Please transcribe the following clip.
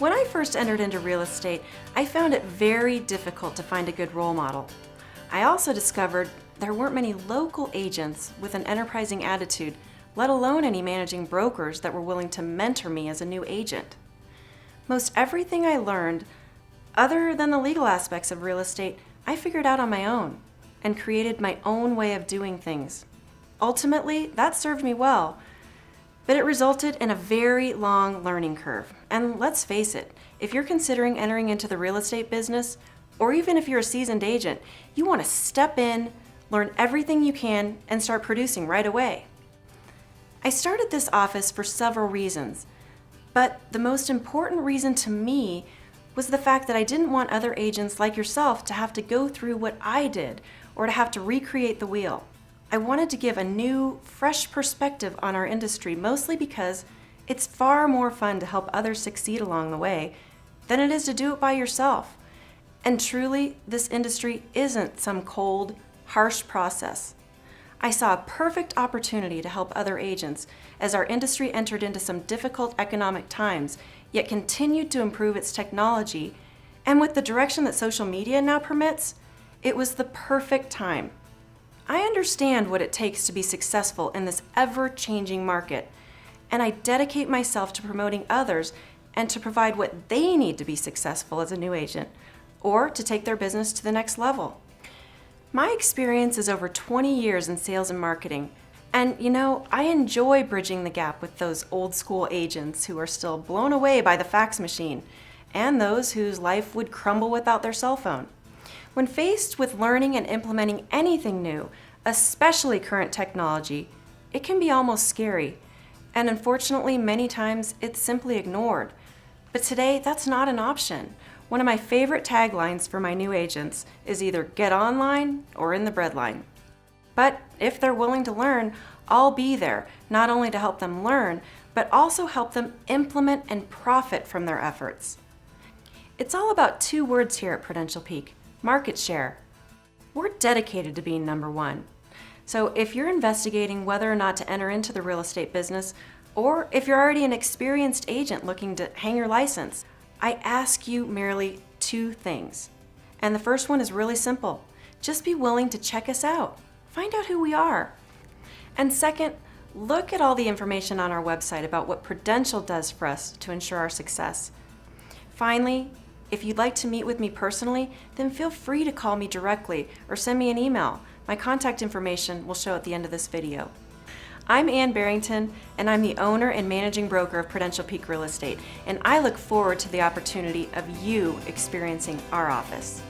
When I first entered into real estate, I found it very difficult to find a good role model. I also discovered there weren't many local agents with an enterprising attitude, let alone any managing brokers that were willing to mentor me as a new agent. Most everything I learned, other than the legal aspects of real estate, I figured out on my own and created my own way of doing things. Ultimately, that served me well, but it resulted in a very long learning curve. And let's face it, if you're considering entering into the real estate business, or even if you're a seasoned agent, you want to step in, learn everything you can, and start producing right away. I started this office for several reasons, but the most important reason to me was the fact that I didn't want other agents like yourself to have to go through what I did or to have to recreate the wheel. I wanted to give a new, fresh perspective on our industry, mostly because it's far more fun to help others succeed along the way than it is to do it by yourself. And truly, this industry isn't some cold, harsh process. I saw a perfect opportunity to help other agents as our industry entered into some difficult economic times, yet continued to improve its technology, and with the direction that social media now permits, it was the perfect time. I understand what it takes to be successful in this ever-changing market, and I dedicate myself to promoting others and to provide what they need to be successful as a new agent, or to take their business to the next level. My experience is over 20 years in sales and marketing, and I enjoy bridging the gap with those old school agents who are still blown away by the fax machine, and those whose life would crumble without their cell phone. When faced with learning and implementing anything new, especially current technology, it can be almost scary, and unfortunately many times it's simply ignored. But today that's not an option. One of my favorite taglines for my new agents is either get online or in the breadline. But if they're willing to learn, I'll be there, not only to help them learn, but also help them implement and profit from their efforts. It's all about two words here at Prudential Peak: market share. We're dedicated to being number one. So if you're investigating whether or not to enter into the real estate business, or if you're already an experienced agent looking to hang your license, I ask you merely two things. And the first one is really simple. Just be willing to check us out. Find out who we are. And second, look at all the information on our website about what Prudential does for us to ensure our success. Finally, if you'd like to meet with me personally, then feel free to call me directly or send me an email. My contact information will show at the end of this video. I'm Ann Barrington, and I'm the owner and managing broker of Prudential Peak Real Estate, and I look forward to the opportunity of you experiencing our office.